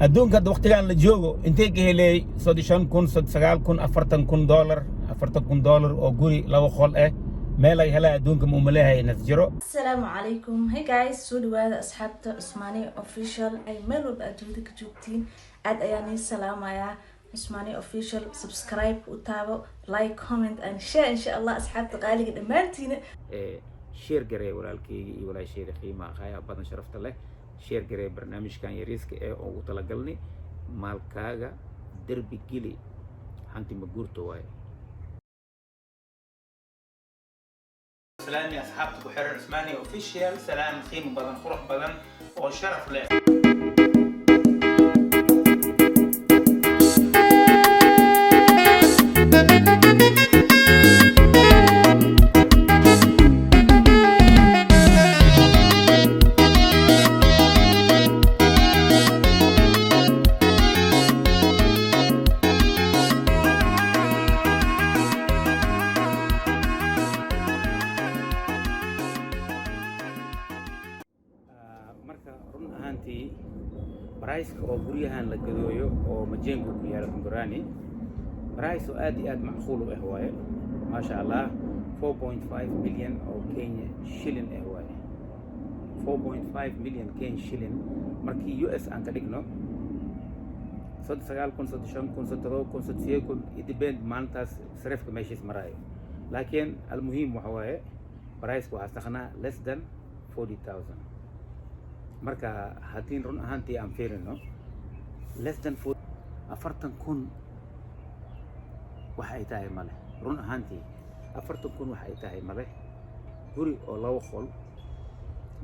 adduunka hadda waqtigan la joogo intee ka helay $9,000 $40,000 $40,000 oo guri laba qol ah meel ay helaan adduunka ma umaleeyahay nas jiro. Assalamu alaikum. Hey guys, soo dhawaada asxaabta Usmani Official ay meel walba adduunka ka joogtiin. Aad ayaan salaamayaa Usmani Official. Subscribe u taabo, like, comment and share inshallah asxaabta qaaliga dhamaantiin. share garee walaalkayga iyo walaashayda qiimaha qaya badan sharafta leh. share garee barnaamijkan yariiska ee ugu talagalnay maalkaaga derbi gili hanti ma guurto waaye. سلام يا أصحابتكم حرر عثماني أوفيشيال. سلام قيمة بدن خروح بدن وشرف له. برايس oo guryahan la gadooyo oo majengo ku yaala Kongorani برايس oo aad iyo aad macquul ah waaye ma sha Allah 4.5 million oo Kenya shilling ah waaye 4.5 million Kenya shilling markii US aan ka dhigno 9,000 depend maantaas sarifka meeshiis maraayo laakiin almuhiim waxa waaye برايس waxa saxnaa less than 40,000 marka hadii run ahaantii aan fiirino less than 40,000 waxa ay tahay male run ahaantii 40,000 waxa ay tahay male guri oo laba qol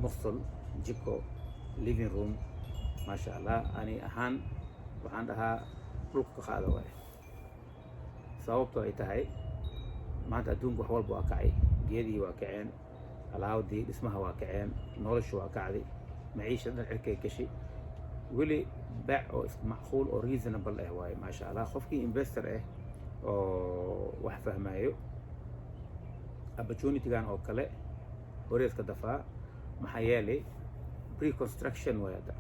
musqul jiko living room ma sha Allah ani ahaan waxaan dhahaa dhulka qaado waay sababtoo ay tahay maanta adduunka wax walba waa kacay geedii waa kaceen alaabadii dhismaha waa kaceen noloshu waa kacday معيشة العركة كشي ولي باع أو معقول أو reasonable واي ما شاء الله خوفكي investor أو واحد فهمايو opportunity كان أو كله وريس كدفع محيالي pre-construction ويادا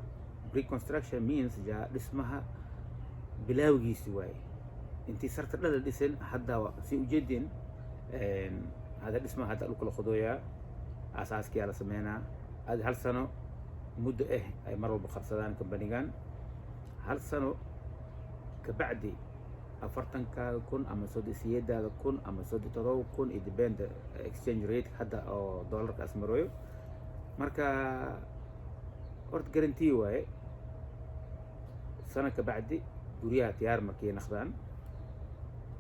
pre-construction means جا اسمها بلاوجي سواي انتي صرت لنا الاسم حدا سي جدين هذا اسمه هذا لكل خضويا أساس كي على سمينا هذا هل سنة مدة أي مرة بخبصدان كمبانيان هل سنة كبعدي أفرتن كون أما سود سيادة كون أما سود تضو كون يدبند exchange rate حدا أو دولار كاسمرويو مركا أرد جرنتي واي سنة كبعدي دوريها تيار مركي نخدان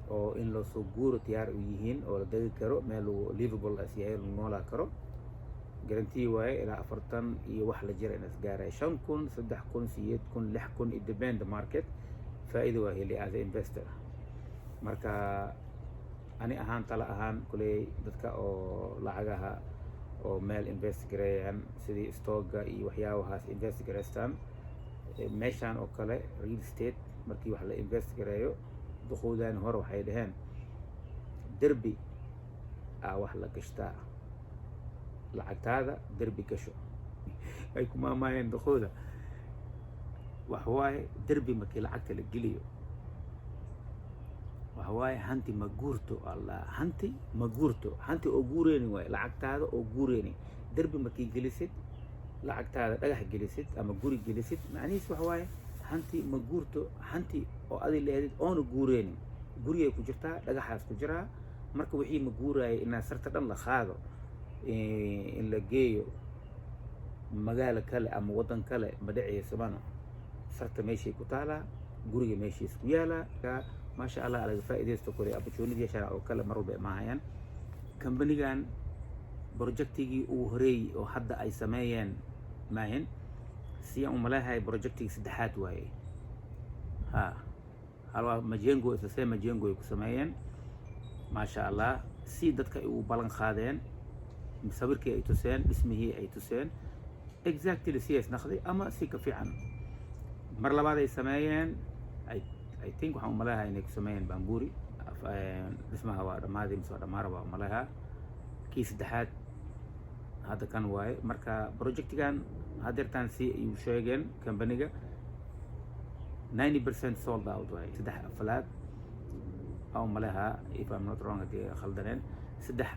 أو إن لو سوغور تيار ويهين أو لدغ كرو مالو livable أسياء نولا كرو جرنتي واي إلى أفرتن يوح لجرى ناس جاري 5,000 6,000 7,000 6,000 يدبند ماركت فائدة وهي اللي as investor مركا أنا أهان طلع أهان كلي دتك أو لعجها أو مال invest جريان سدي ستوكا وحياه وهاس invest جريستان ماشان أو كله real estate مركي وحلا invest جريو دخولان هور وحيدهن دربي وحلا كشتا لعتاده دربي كشو ايكم ما يندخوله وحواي دربي مكي لعقت الجليو وحواي هانتي مغورتو الله هانتي مغورتو هانتي اوغوريني واي لعقتاده اوغوريني دربي مكي جلست لعقتاده دغخ جلست اما غوري جلست معنيس وحواي هانتي مغورتو هانتي او ادي لهدid اون غوريني غوري ku jirta dhagaxaas ku jira marka wixii ma guuray in sarta dhan la qaado in la geeyo magaalo kale ama wadan kale ma dhaceysabana sarta meeshii ku taala guriga meeshii isku yaala ma sha Allah ala faa'iideysto kore opportunity shara oo kale mar walba ma hayaan company-gan projectigi uu horeey oo hadda ay sameeyeen maahin si aan umalahay projectigi saddexaad waaye halwa majengo isla majengo ay ku sameeyeen ma sha Allah si dadka ay u balan qaadeen مسافركي أي تسين اسمه أي تسين exactly سياس نخذي أما سيك في عن مرة بعد السماين I think وحنا ملاها إنك سماين بامبوري اسمها وارد ما ذي مسوار ماربا ملاها كيس دحات هذا كان واي مركا بروجكت كان هادر تانسي يوشيجن كمبانيجا 90% sold out way saddex flat aw malaha if I'm not wrong hadii khaldaneen saddex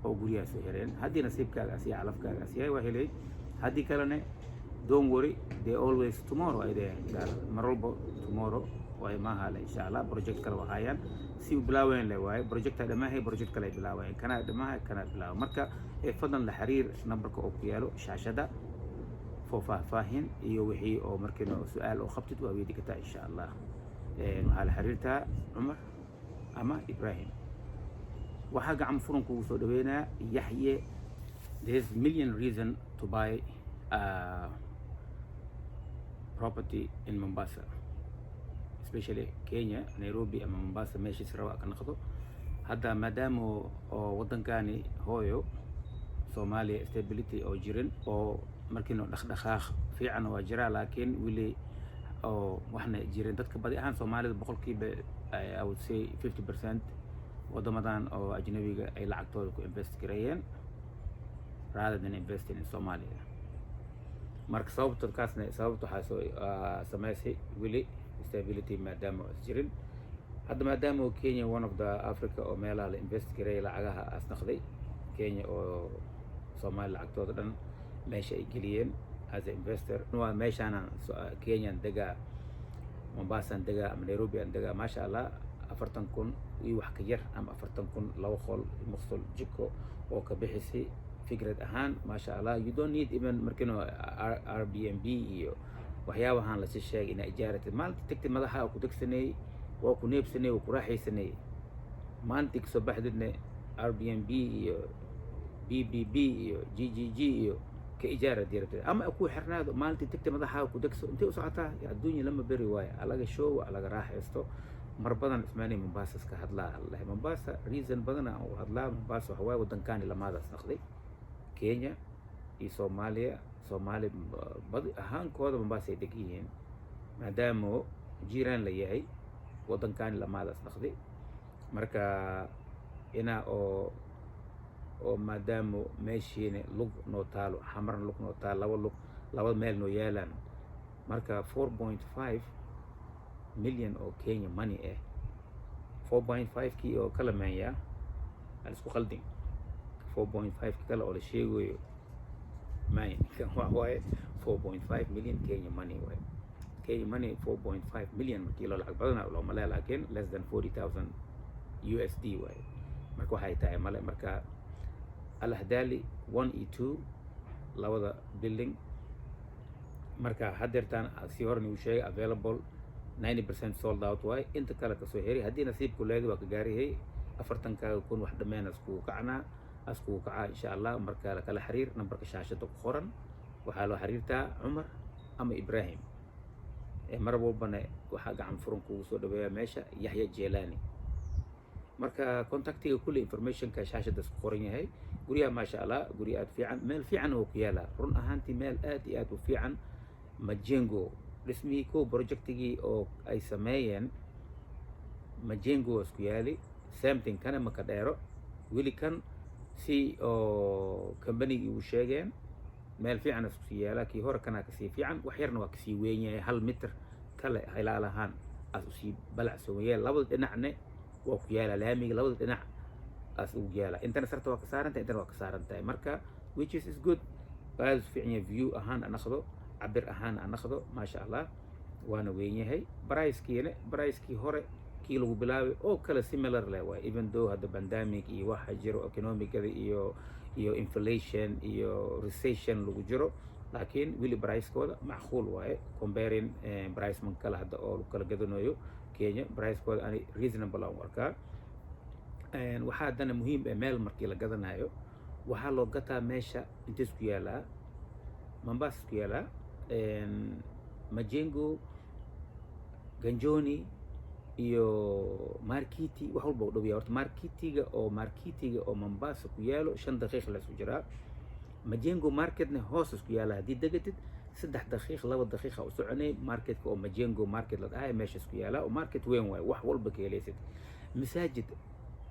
oo guryaha soo xireen haddii nasiibkaaga asiya calafkaaga asiya waa helay haddii kalena don't worry they always tomorrow ay leeyahay mar walba tomorrow way maaha la insha Allah project kale waxayaan si u bilaaween le way project dhamahay project kale bilaaween kana dhamahay kana bilaaw marka fadlan la xiriir numberka oo ku yaalo shaashada faahfaahin iyo wixii oo markina su'aal oo qabtid waa weydii kartaa insha Allah waxaa la xiriirtaa Umar ama Ibrahim waxaa gacan furan kugu soo dhaweynaa Yahye. There's million reason to buy property in Mombasa, especially Kenya, Nairobi ama Mombasa meeshii sarawa ka noqdo hadda maadaama oo wadankani hooyo Soomaaliya stability oo jirin oo markiino dhaqdhaqaaq fiican waa jira laakiin wili oo waxna jirin dadka badi ahaan Soomaalida boqolkiiba I would say 50% wadamadan oo ajnabiga ay lacagtooda ku invest gareeyeen rather than investing in Somalia. marka sababta kaasna sababta waxaa soo samaysay wili stability maadaama jirin hadda maadaama Kenya one of the Africa oo meelaha la invest gareeyay lacagaha asnaqday Kenya oo Soomaali lacagtooda dhan meesha ay geliyeen as an investor waa meeshaan Kenya daga Mombasa daga ama Nairobi daga masha Allah 40,000 iyo wax ka yar ama 40,000 laba qol musqul jiko oo ka bixisay fikrad ahaan masha Allah you don't need even markino Airbnb iyo waxyaabahan la sii sheegay in ijaarada maalinta tagtay madaxa ku degsanay waa ku neebsanay oo ku raaxaysanay maalinta soo baxdina Airbnb iyo BBB iyo GGG iyo ka ijaara diirada ama ku xirnaado maalinta tagtay madaxa ku degso intee u socotaa adduunyo lama bari waayo alaga show alaga raaxaysto mar badan ismaani Mombasa iska hadlaa Allah Mombasa reason badan oo hadlaa Mombasa waxa way wadankan lamaadaas naqday Kenya iyo Soomaali badi ahaan kooda Mombasa ay degiyiin maadaama jiraan la yahay wadankan lamaadaas naqday marka ina oo maadaama meeshiina lug noo taalo xamarna lug noo taalo laba meel noo yaalaan marka 4.5 million oo Kenya money 4.5 kii oo kala meeya aan isku qaldin 4.5 kala oo la sheegayo mine kan waa 4.5 million Kenya money way Kenya money 4.5 million markii loo lacag badan oo ma laakiin less than 40,000 USD way marka waxay tahay male marka al-Hadali 1 iyo 2 labada building marka hadeertaan si horni uu sheegay available 90% sold out way inta kale ka soo heeray hadii nasiibku leeyahay waa ka gaariyay 40,000 kun wax dhammaan isku kacna insha Allah marka la kala xiriir numberka shaashada ku qoran waxa loo xiriirtaa Umar ama Ibrahim mar walbana waxa gacan furan kugu soo dhaweeyaa meesha Yahya Jelani marka contactiga kulli information ka shaashada ku qoran yahay guriga ma sha Allah guri aad fiican meel fiican oo ku yaala run ahaantii meel aad iyo aad u fiican Majengo dhismihii ko projectigi oo ay sameeyeen Majengo isku yaali same thing kana maka dheero wili kan si oo company uu sheegeen meel fiican isku yaala kii hore kana ka sii fiican wax yarna waa ka sii weyn yahay 1 mitir kale ilaalahan as u sii balacsan yahay labada dhinacne waa ku yaala laamiga labada dhinac as u yaala intana sarta waa ka saarantahay intana waa ka saarantahay marka which is good baad fiican view ahaan anaqdo cabir ahaan anaqdo ma sha Allah waana weyn yahay price-kii hore kii lagu bilaabay oo kala similar leh waa even though hadda pandemic iyo waxa jiro economically iyo inflation iyo recession lagu jiro laakiin wili price-kooda macquul waaye comparing price man kala hadda oo kala gadanayo Kenya price-kooda ani reasonable aan arkaa waxa hadana muhiim ah meel markii la gadanayo waxa loo gataa meesha inta isku yaala Mombasa isku yaala Majengo Ganjoni iyo Markiti wax walba u dhow yahay horta Markitiga oo Mombasa ku yaalo 5 daqiiqo la isku jiraa Majengo marketna hoos isku yaala hadii degatid 3 daqiiqo 2 daqiiqo u soconay marketka oo Majengo market la dhahay meesha isku yaala oo market weyn waay wax walba ka helaysid masaajid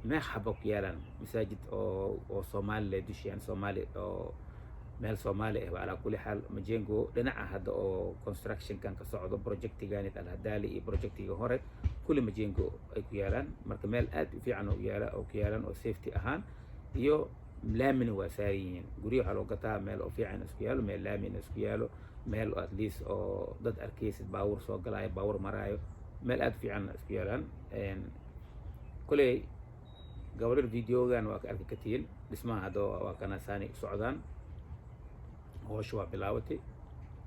ma xabo ku yaalan masaajid oo Soomaali la dushaan Soomaali oo meel Soomaali ah ala kulli xaal Majengo dhinaca hadda oo construction kan ka socdo projectigan Al-Hadali iyo projectiga hore kulli Majengo ay ku yaalaan marka meel aad u fiican oo ku yaalaan oo safety ahaan iyo laamina waa saariyiin guryo waxa loo gataa meel oo fiican isku yaalo meel laamina isku yaalo meel at least oo dad arkaysid baawur soo galaayo baawur maraayo meel aad fiican isku yaalaan kulli gabadha videogan waa ka arki kartiin dhismaha hadda waa kana saani socdaan hoosh waa bilaawatay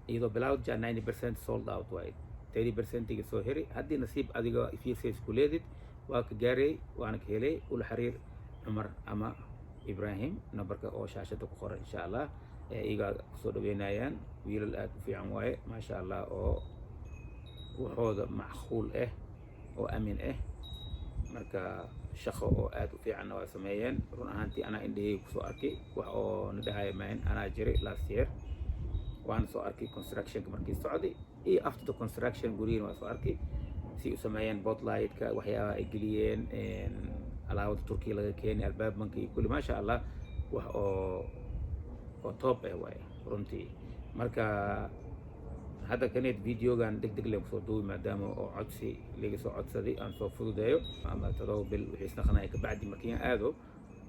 iyadoo bilaawad jaa 90% sold out waay 30% iga soo heri haddii nasiib adiga fiirsays ku leedid waa ka gaaray waana ka helay ula xiriir Cumar ama Ibrahim nambarka oo shaashada ku qoran insha Allah iga soo dhaweynayaan wiilal aad u fiican waaye maasha Allah oo waxooda macquul oo aamin marka shaqo oo aad u fiican waa sameeyeen run ahaantii ana indhahey ku soo arkay wax oo nidhahay maan ana jiray last year waan soo arkay construction markii socday iyo after the construction guriin waa soo arkay si u sameeyeen botlight-ka waxyaabaha ay geliyeen alaabada Turkiga laga keenay albaab banka iyo kulli maasha Allah wax oo top waaye runtii marka hadda kaneed videogan degdeg leen soo duubi maadaama oo codsi laga soo codsaday aan soo fududeeyo ama tadoo bil wixii isnaqnaa ka bacdi markii aado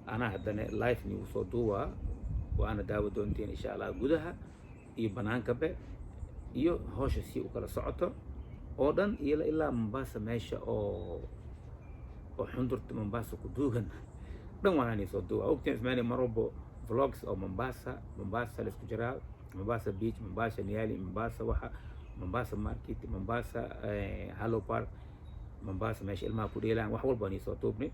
ana haddana live ni soo duuba waana daawo doonteen insha Allah gudaha iyo banaanka be iyo hawsha si u kala socoto oo dhan ilaa Mombasa meesha oo xundurta Mombasa ku duugan dhan waana soo duuba ogtiin ismaani marabo vlogs oo Mombasa la isku jiraa Mombasa Beach, Mombasa Nyali, Mombasa Market, Mombasa Hello Park, Mombasa meesha ilmaha ku dheelaan wax walba aan soo toobnay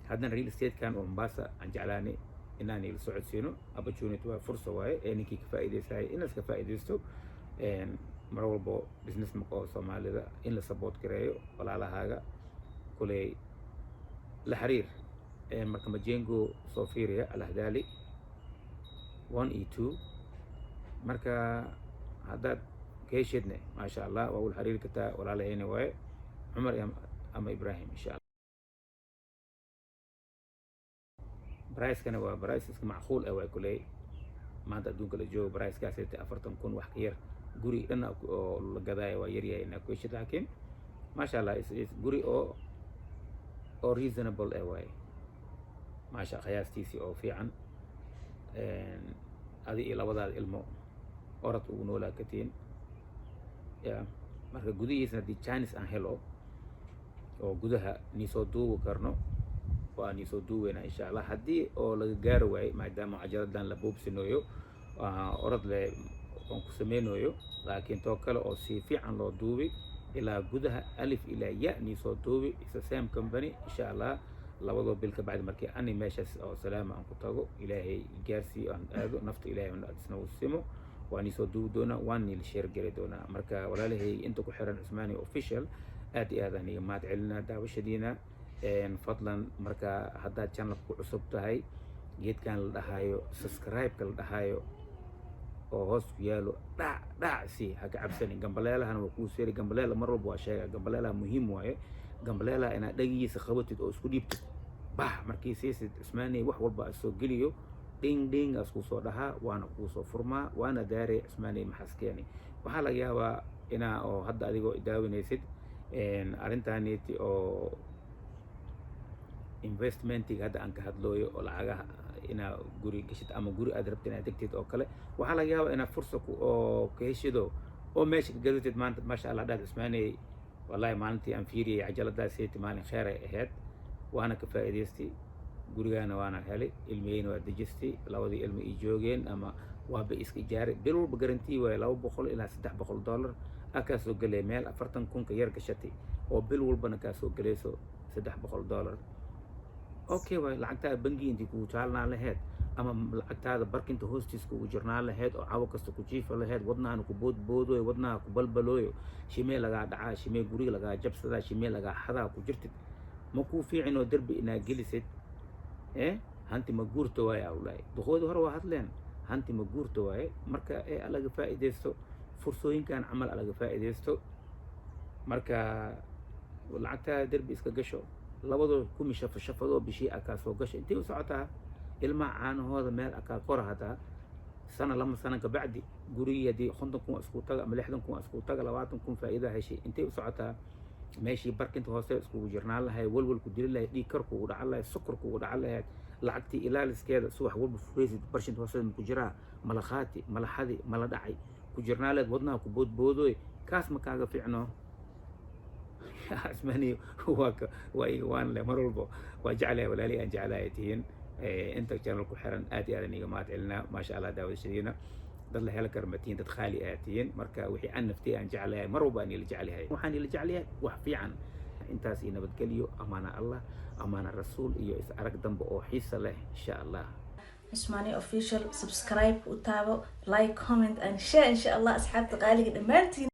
haddana real estate kan oo Mombasa aan jeclaanay inaan ila socodsiino opportunity waa fursa waaye ninkii ka faa'iideystay inaad ka faa'iideysto mar walba business ma oo Soomaalida in la support gareeyo walaalahaaga kulay la xiriir marka Majengo soo fiiriya Al-Hadali 1 e 2 marka haddaad ka heshidne maasha Allah waa ul xiriir kartaa walaalahayna waaye Cumar ama Ibrahim insha Allah price-kana waa price iska macquul waa kulay maanta adduunka la joogo price-kaas 40,000 wax ka yar guri dhan oo la gadaayo waa yar yahay inaa ku heshid laakiin maasha Allah guri oo reasonable waaye maasha qiyaastiisii oo fiican adi iyo labadaada ilmo orad ugu noolaa katiin marka gudihiisna haddii Chinese aan helo oo gudaha ni soo duubi karno waa ni soo duuweynaa insha Allah haddii oo laga gaari waayo maadaama cajaladan la buubsinayo orad le oon ku samaynayo laakiin too kale oo si fiican loo duubi ilaa gudaha alif ilaa ya ni soo duubi isa same company insha Allah labadoo bil ka bacdi markii ani meeshaas oo salaama aan ku tago ilaahay gaarsi aan aado nafta ilaahay aan isna u simo waan soo duubi doonaa waan la share gari doonaa marka walaalahay inta ku xiran Usmani official aad iyo aad aan iga mahad celinaa daawashadiina fadlan marka haddaad channel ku cusub tahay geedkan la dhahayo subscribe ka la dhahayo oo hoos ku yaalo dhac si ha ka cabsanin gambaleelahana waa kuu seeri gambaleela mar walba waa sheega gambaleelaha muhiim waaye gambaleelaha inaad dhagigiisa qabatid oo isku dhiibtid markii siisid Usmani wax walba soo geliyo ding asku soo dhaha waana ku soo furmaa waana daaray Usmani maxaskeeni waxa laga yaabaa ina oo hadda adigoo daawanaysid arintaaniti oo investmentiga hadda aan ka hadlooyo oo lacagaha ina guri gashid ama guri aad rabtid inaad degtid oo kale waxa laga yaabaa ina fursad oo ka heshido oo meesha ka gadatid maanta maasha Allah dhaad Usmani wallahi maalintii aan fiiriyay cajaladaas seeti maalin khayr ay ahayd waana ka faa'iideystay gurigaana waana helay ilmiyeyna waa dejistay labadii ilmo ii joogeen ama waaba iska ijaaray bil walba garantii waay $200 ilaa $300 aka soo galay meel 40,000 ka yar gashatay oo bil walbana ka soo galayso $300 okay waay lacagta bangi intii ku jaalnaa lahayd ama lacagtaada barkinta hoostiisa ugu jirnaa lahayd oo cawo kasta ku jiifa lahayd wadnahan ku boodboodo wadnaha ku balbalooyo shimee laga dhacaa shimee guriga laga jabsadaa shimee laga xadaa ku jirtid ma ku fiicino darbi ina gelisid hanti ma guurto waay awlay duqoodi hore waa hadleen hanti ma guurto waay marka alaga faa'iideysto fursooyinkan camal alaga faa'iideysto marka lacagta darbi iska gasho labadoo kumi shafado bishii aka soo gasho intii u socotaa ilma caanahooda meel aka kor hada سنة لما سنة كبعد قرية دي خندكم اسكوتا ملحدكم اسكوتا لواتكم فائدة هالشيء انت وسعتها ماشي برك انت هوسه اسكو جرنا لها ولول كدير لها دي كركو ودع لها سكركو ودع لها لعقتي الى لسكيدا سوح ولب فريز برشنت هوسه كجرا ملخاتي ملحدي ملا دعي كجرنا لها ودنا كبود بودوي كاس مكاغا فيعنو اسماني وان لمرلبو وجعلها ولا لي ان جعلها يتين انت channel ku xiran aad iyo aad aniga mahad celinaa maasha Allah daawashadiina dad la heli karmatiin dad khaali aatiin marka wixii aan naftay aan jeclahay mar walba aan ila jeclahay waxaan ila jeclahay wax fiican intaas ii nabadgeliyo amaana Allah amaana rasuul iyo is arag dambe oo xiisa leh insha Allah Usmani official subscribe u taabo like comment and share insha Allah asxaabta qaaliga dhamaantiin